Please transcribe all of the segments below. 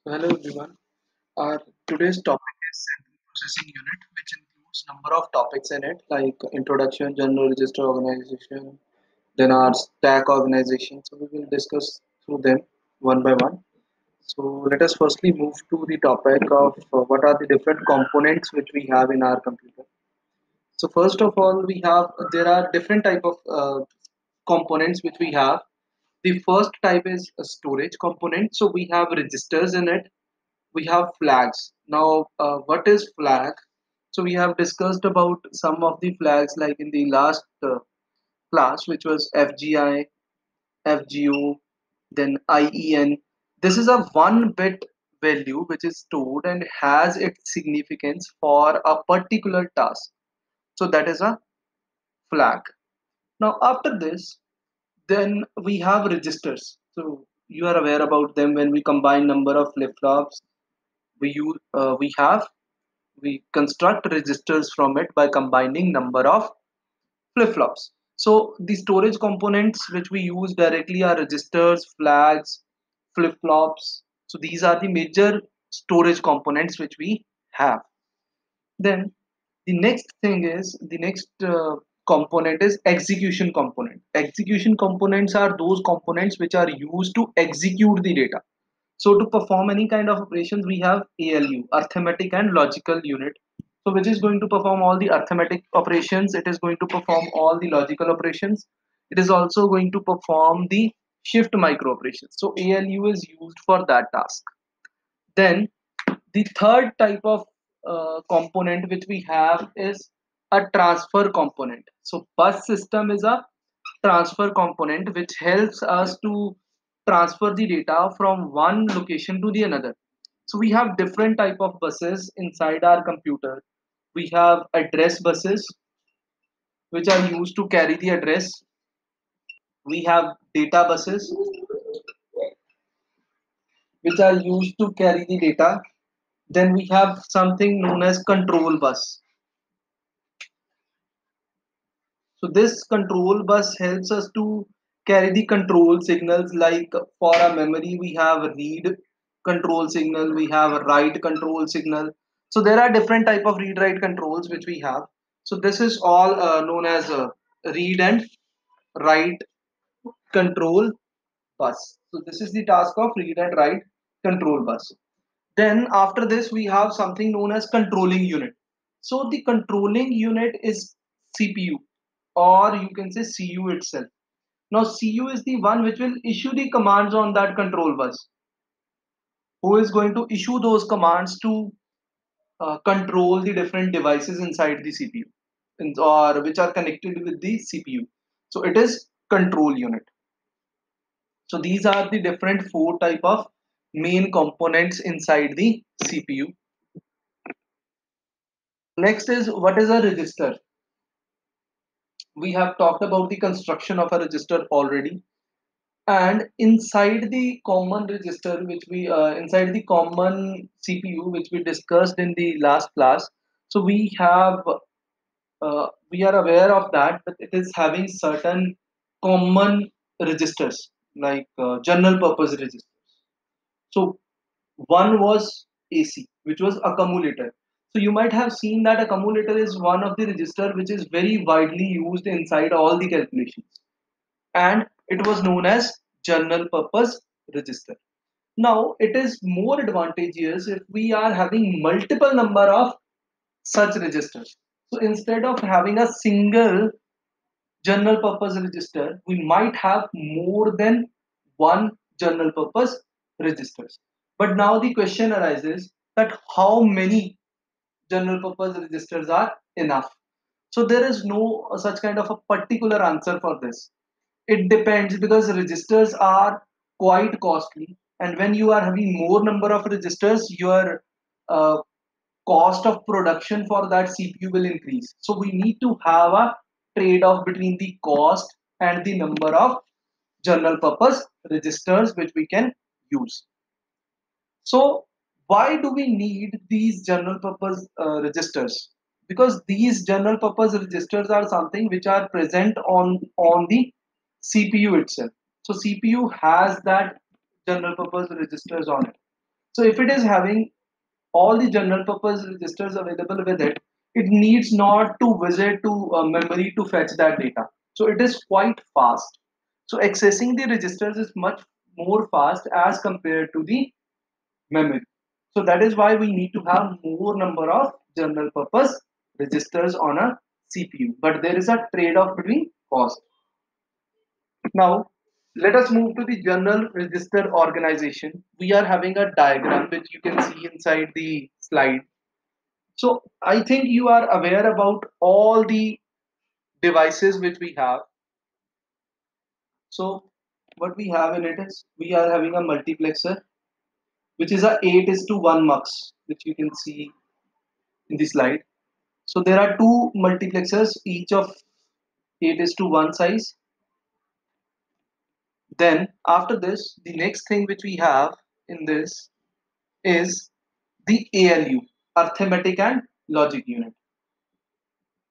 Hello everyone. Our today's topic is central processing unit, which includes number of topics in it, like introduction, general register organization, then our stack organization. So we will discuss through them one by one. So let us firstly move to the topic of what are the different components which we have in our computer. So first of all, we have there are different type of components which we have. The first type is a storage component. So we have registers in it, we have flags. Now what is flag? So we have discussed about some of the flags like in the last class, which was FGI, FGO, then IEN. This is a 1 bit value which is stored and has its significance for a particular task. So that is a flag. Now after this, then we have registers. So you are aware about them. When we combine number of flip-flops, we construct registers from it by combining number of flip-flops. So the storage components which we use directly are registers, flags, flip-flops. So these are the major storage components which we have. Then the next component is execution component. Execution components are those components which are used to execute the data. So to perform any kind of operations, we have ALU, arithmetic and logical unit. So which is going to perform all the arithmetic operations. It is going to perform all the logical operations. It is also going to perform the shift micro operations. So ALU is used for that task. Then the third type of component which we have is a transfer component. So bus system is a transfer component which helps us to transfer the data from one location to the another. So we have different type of buses inside our computer. We have address buses which are used to carry the address. We have data buses which are used to carry the data. Then we have something known as control bus. So this control bus helps us to carry the control signals, like for our memory we have read control signal, we have write control signal. So there are different type of read write controls which we have. So this is all known as read and write control bus. So this is the task of read and write control bus. Then after this we have something known as controlling unit. So the controlling unit is CPU, or you can say CU itself. Now CU is the one which will issue the commands on that control bus, who is going to issue those commands to control the different devices inside the CPU or which are connected with the CPU. So it is control unit. So these are the different four type of main components inside the CPU. Next is, what is a register? We have talked about the construction of a register already, and inside the common register which we inside the common CPU which we discussed in the last class. So we are aware of that, but it is having certain common registers, like general purpose registers. So one was AC, which was accumulator. So you might have seen that accumulator is one of the register which is very widely used inside all the calculations, and it was known as general purpose register. Now it is more advantageous if we are having multiple number of such registers. So instead of having a single general purpose register, we might have more than one general purpose registers. But now the question arises that how many general purpose registers are enough? So there is no such kind of a particular answer for this. It depends, because registers are quite costly, and when you are having more number of registers, your uh, cost of production for that CPU will increase. So we need to have a trade-off between the cost and the number of general purpose registers which we can use. So why do we need these general purpose registers? Because these general purpose registers are something which are present on the CPU itself. So CPU has that general purpose registers on it. So if it is having all the general purpose registers available with it, it needs not to visit to memory to fetch that data. So it is quite fast. So accessing the registers is much more fast as compared to the memory. So that is why we need to have more number of general purpose registers on a CPU. But there is a trade-off between cost. Now, let us move to the general register organization. We are having a diagram which you can see inside the slide. So I think you are aware about all the devices which we have. So what we have in it is we are having a multiplexer which is a 8 is to 1 mux, which you can see in the slide. So there are two multiplexers, each of 8 is to 1 size. Then after this, the next thing which we have in this is the ALU, arithmetic and logic unit.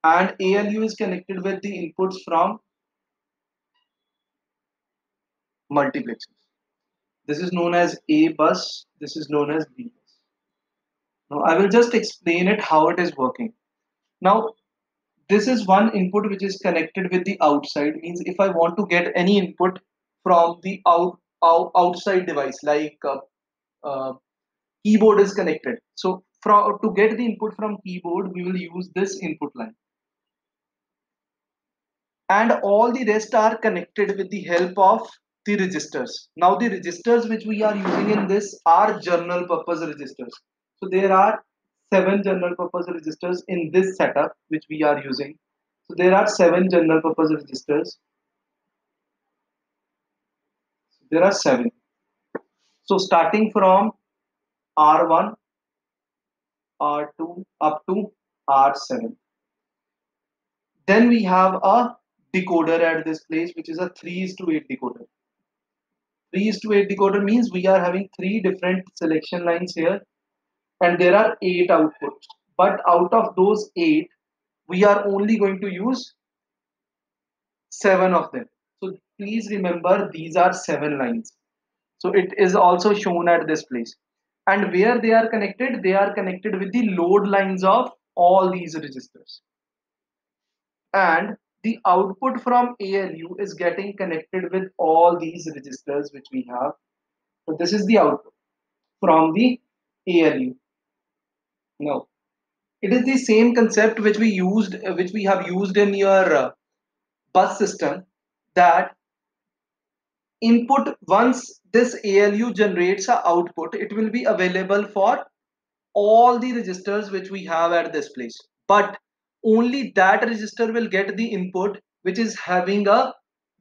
And ALU is connected with the inputs from multiplexers. This is known as A bus, this is known as B bus. Now I will just explain it how it is working. Now this is one input which is connected with the outside, means if I want to get any input from the outside device like uh, keyboard is connected. So to get the input from keyboard, we will use this input line. And all the rest are connected with the help of the registers. Now the registers which we are using in this are general purpose registers. So there are 7 general purpose registers in this setup which we are using. So there are 7 general purpose registers. There are 7. So starting from R1, R2 up to R7. Then we have a decoder at this place, which is a 3 is to 8 decoder. 3 is to 8 decoder means we are having 3 different selection lines here, and there are 8 outputs. But out of those 8, we are only going to use 7 of them. So please remember these are 7 lines. So it is also shown at this place. And where they are connected with the load lines of all these registers. And the output from ALU is getting connected with all these registers which we have. So this is the output from the ALU. Now, it is the same concept which we have used in your bus system, that input, once this ALU generates a output, it will be available for all the registers which we have at this place. But only that register will get the input which is having a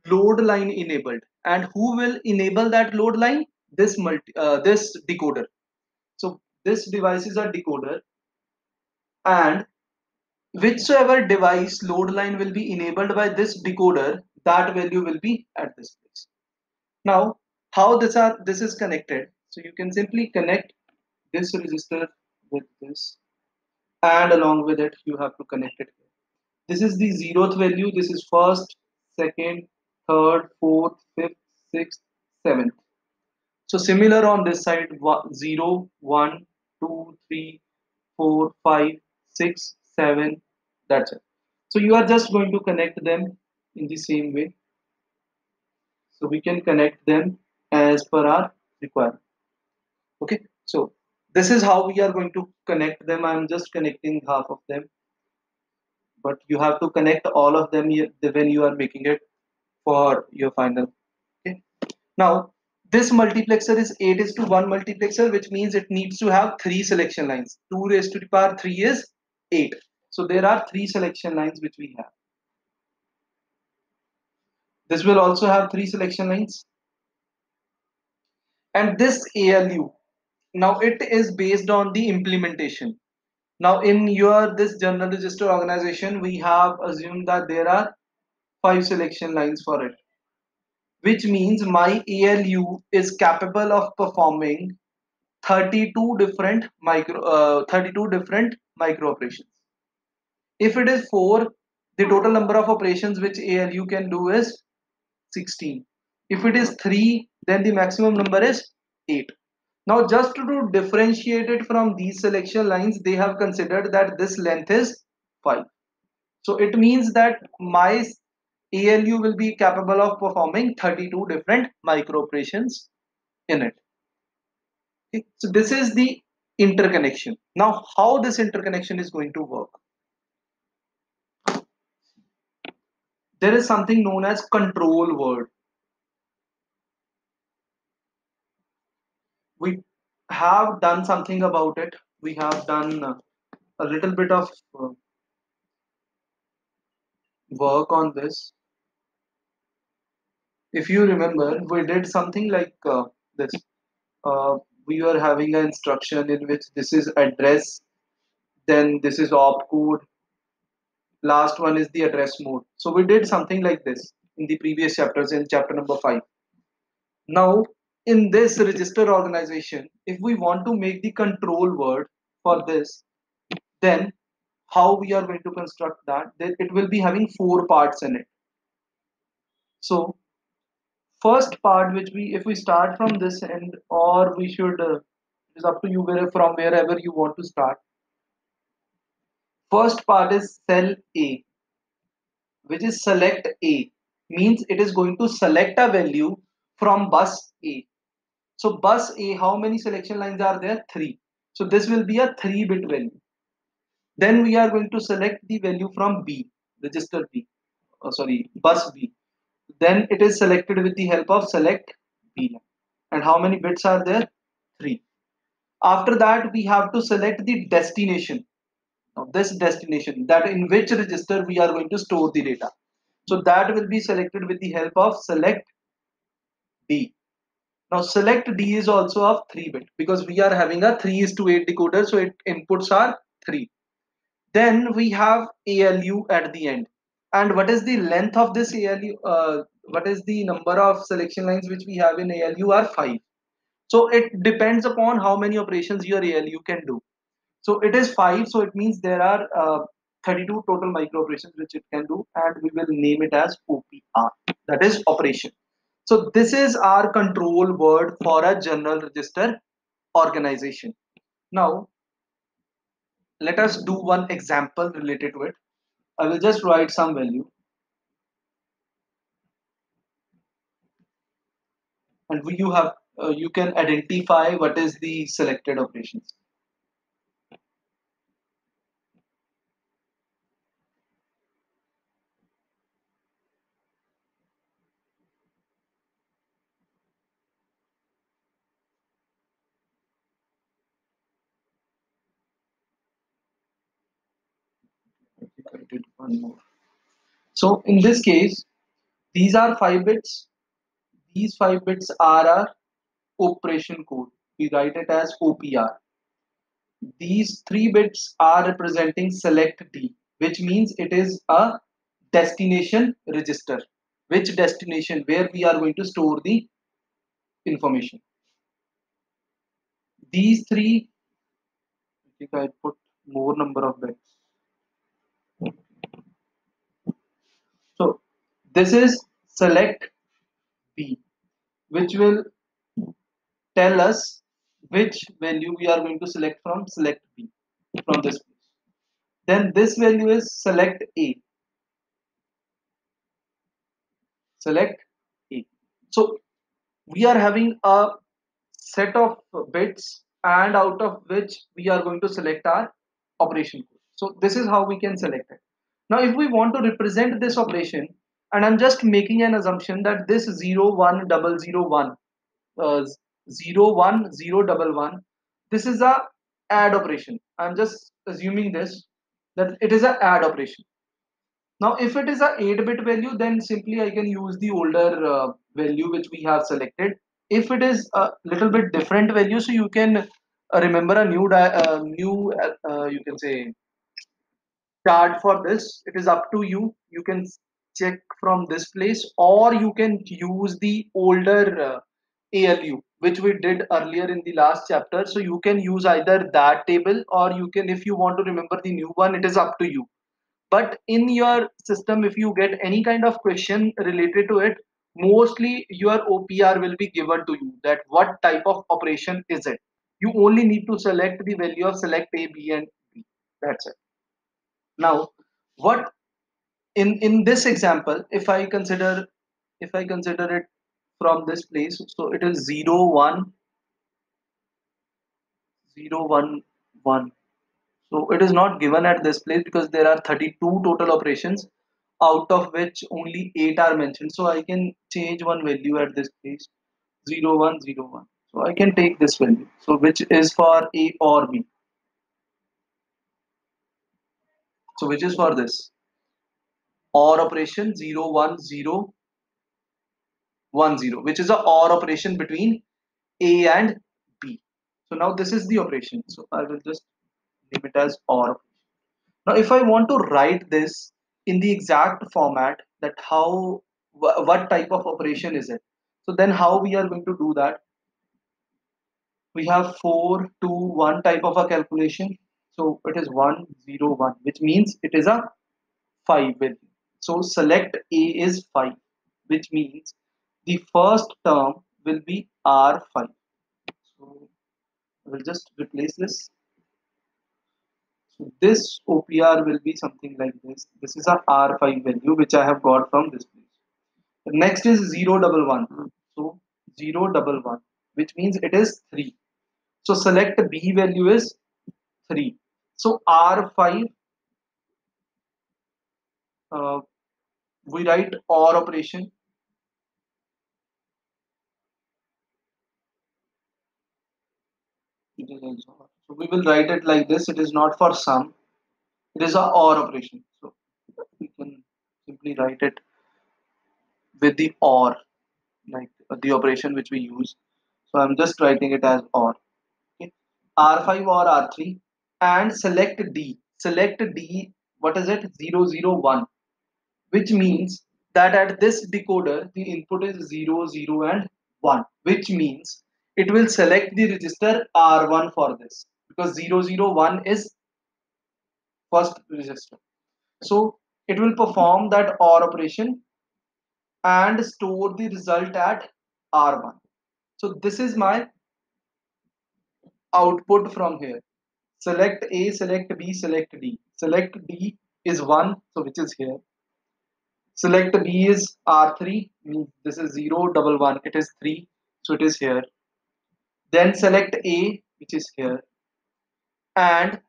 load line enabled. And who will enable that load line? This decoder. So this device is a decoder, and whichever device load line will be enabled by this decoder, that value will be at this place. Now, how this is connected? So you can simply connect this register with this, and along with it, you have to connect it here. This is the zeroth value. This is first, second, third, fourth, fifth, sixth, seventh. So similar on this side, 0, 1, 2, 3, 4, 5, 6, 7. That's it. So you are just going to connect them in the same way. So we can connect them as per our requirement. Okay. So this is how we are going to connect them. I'm just connecting half of them, but you have to connect all of them when you are making it for your final. Okay. Now this multiplexer is 8 is to 1 multiplexer, which means it needs to have 3 selection lines. 2 raised to the power 3 is 8. So there are 3 selection lines which we have. This will also have 3 selection lines. And this ALU, now it is based on the implementation. Now in your this general register organization, we have assumed that there are 5 selection lines for it, which means my ALU is capable of performing 32 different micro operations. If it is 4, the total number of operations which ALU can do is 16. If it is 3, then the maximum number is 8. Now, just to differentiate it from these selection lines, they have considered that this length is 5. So it means that my ALU will be capable of performing 32 different micro operations in it. Okay. So this is the interconnection. Now, how this interconnection is going to work? There is something known as control word. We have done something about it. We have done a little bit of work on this. If you remember, we did something like this. Uh, we were having an instruction in which this is address, then this is opcode, last one is the address mode. So we did something like this in the previous chapters in chapter number 5. Now, in this register organization, if we want to make the control word for this, then how we are going to construct that? Then it will be having 4 parts in it. So first part, which we, if we start from this end, or we should, it is up to you where from wherever you want to start. First part is cell A, which is select A, means it is going to select a value from bus A. So bus A, how many selection lines are there? 3. So this will be a 3-bit value. Then we are going to select the value from B, register B, sorry, bus B. Then it is selected with the help of select B. And how many bits are there? 3. After that, we have to select the destination. Now this destination, that in which register we are going to store the data. So that will be selected with the help of select D. Now select D is also of 3-bit because we are having a 3:8 decoder, so it inputs are 3. Then we have ALU at the end. And what is the length of this ALU? What is the number of selection lines which we have in ALU are 5. So it depends upon how many operations your ALU can do. So it is 5, so it means there are 32 total micro operations which it can do, and we will name it as OPR, that is operation. So this is our control word for a general register organization. Now let us do one example related to it. I will just write some value, and you have you can identify what is the selected operations. I think I did one more. So in this case, these are 5 bits. These 5 bits are our operation code. We write it as OPR. These 3 bits are representing select D, which means it is a destination register. Which destination? Where we are going to store the information. These three, I think I put more number of bits. So this is select B, which will tell us which value we are going to select from select B from this place. Then this value is select A. Select A. So we are having a set of bits, and out of which we are going to select our operation code. So this is how we can select it. Now if we want to represent this operation, and I'm just making an assumption that this 0 1 0 0 1 uh, 0 1 0 1 1, this is a add operation. I'm just assuming this, that it is a add operation. Now if it is a 8-bit value, then simply I can use the older value which we have selected. If it is a little bit different value, so you can remember a new you can say chart for this. It is up to you. You can check from this place, or you can use the older ALU which we did earlier in the last chapter. So you can use either that table, or you can, if you want to remember the new one, it is up to you. But in your system, if you get any kind of question related to it, mostly your OPR will be given to you that what type of operation is it. You only need to select the value of select A, B, and B. That's it. Now, what in this example, if I consider it from this place, so it is 0 1 0 1 1. So it is not given at this place because there are 32 total operations, out of which only 8 are mentioned. So I can change one value at this place, 0 1 0 1. So I can take this value. So which is for A or B. So which is for this OR operation 0 1 0 1 0, which is a OR operation between A and B. So now this is the operation. So I will just name it as OR. Now, if I want to write this in the exact format, that how what type of operation is it? So then how we are going to do that? We have 4 2 1 type of a calculation. So it is 1 0 1, which means it is a 5 value. So select A is 5, which means the first term will be R5. So I will just replace this. So this OPR will be something like this. This is a R5 value which I have got from this place. The next is 011. So 011, which means it is 3. So select B value is 3. So R5, uh, we write OR operation. It is also OR. So we will write it like this. It is not for sum. It is a OR operation. So we can simply write it with the OR, like the operation which we use. So I'm just writing it as OR. Okay. R5 or R3 and select D. Select D, what is it? 001, which means that at this decoder the input is 0, 0 and 1, which means it will select the register R1 for this because 001 is first register. So it will perform that OR operation and store the result at R1. So this is my output from here. Select A, select B, select D. Select D is 1, so which is here. Select B is R3, means this is 011, it is 3, so it is here. Then select A, which is here, and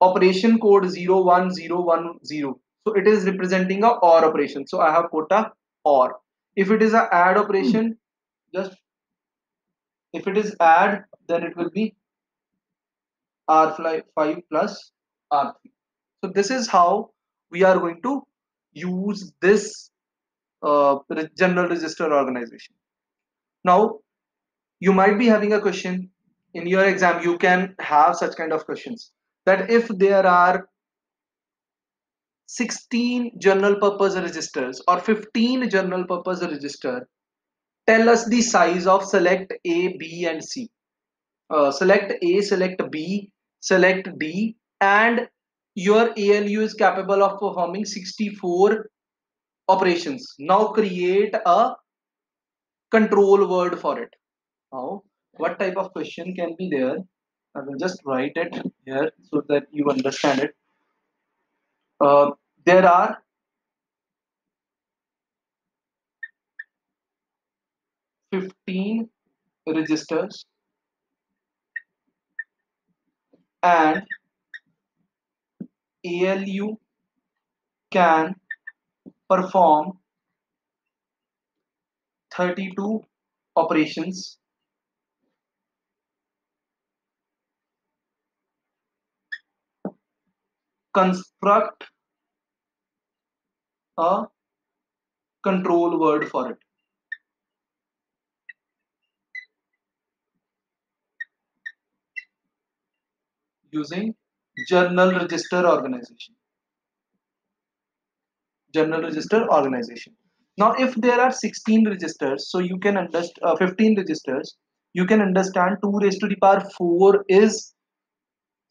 operation code 01010. So it is representing a OR operation. So I have put a OR. If it is a add operation, just if it is add, then it will be R5 plus R3. So this is how we are going to use this general register organization. Now you might be having a question in your exam. You can have such kind of questions that if there are 16 general purpose registers or 15 general purpose register, tell us the size of select A, B and C. Select A, select B, select D, and your ALU is capable of performing 64 operations. Now create a control word for it. Now, what type of question can be there? I will just write it here so that you understand it. There are 15 registers and ALU can perform 32 operations. Construct a control word for it using journal register organization. Journal register organization. Now, if there are 16 registers, so you can understand 15 registers, you can understand 2 raised to the power 4 is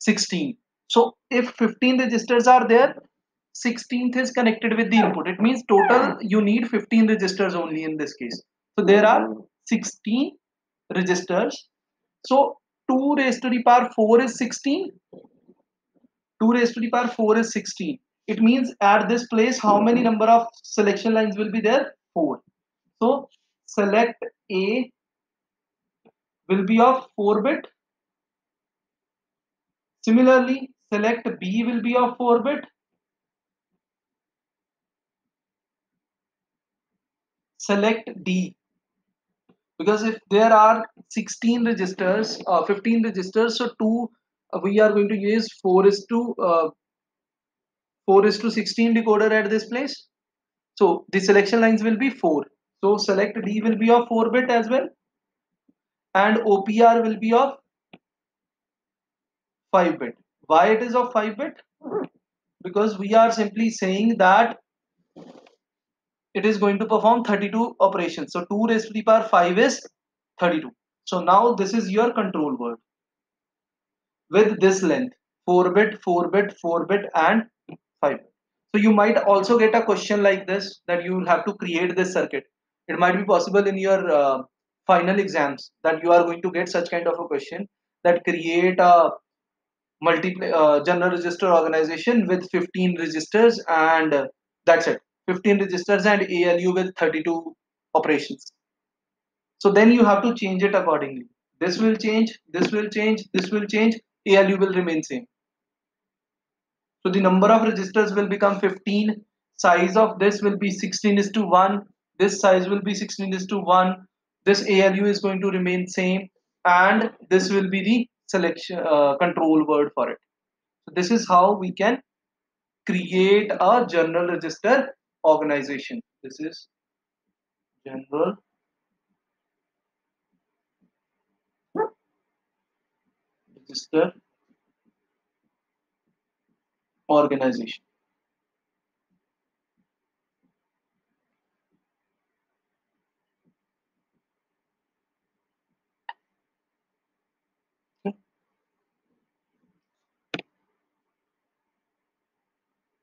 16. So if 15 registers are there, 16th is connected with the input. It means total you need 15 registers only in this case. So there are 16 registers. So 2 raised to the power 4 is 16. 2 raised to the power 4 is 16. It means at this place how many number of selection lines will be there? 4. So select A will be of 4 bit. Similarly, select B will be of 4 bit. Select D, because if there are 16 registers, 15 registers, so 2 we are going to use 4 is to 16 decoder at this place. So the selection lines will be 4. So select D will be of 4 bit as well, and OPR will be of 5 bit. Why it is of 5 bit? Because we are simply saying that it is going to perform 32 operations. So 2 raised to the power 5 is 32. So now this is your control word with this length, 4 bit, 4 bit, 4 bit and 5 bit. So you might also get a question like this, that you will have to create this circuit. It might be possible in your final exams that you are going to get such kind of a question, that create a general register organization with 15 registers, and that's it, 15 registers and ALU with 32 operations. So then you have to change it accordingly. This will change, this will change, this will change, ALU will remain same. So the number of registers will become 15, size of this will be 16 is to 1, this size will be 16 is to 1, this ALU is going to remain same, and this will be the selection control word for it. So this is how we can create a general register organization. This is general register organization.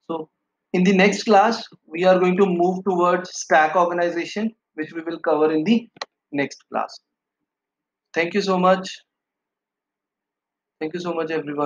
So in the next class, we are going to move towards stack organization, which we will cover in the next class. Thank you so much. Thank you so much, everyone.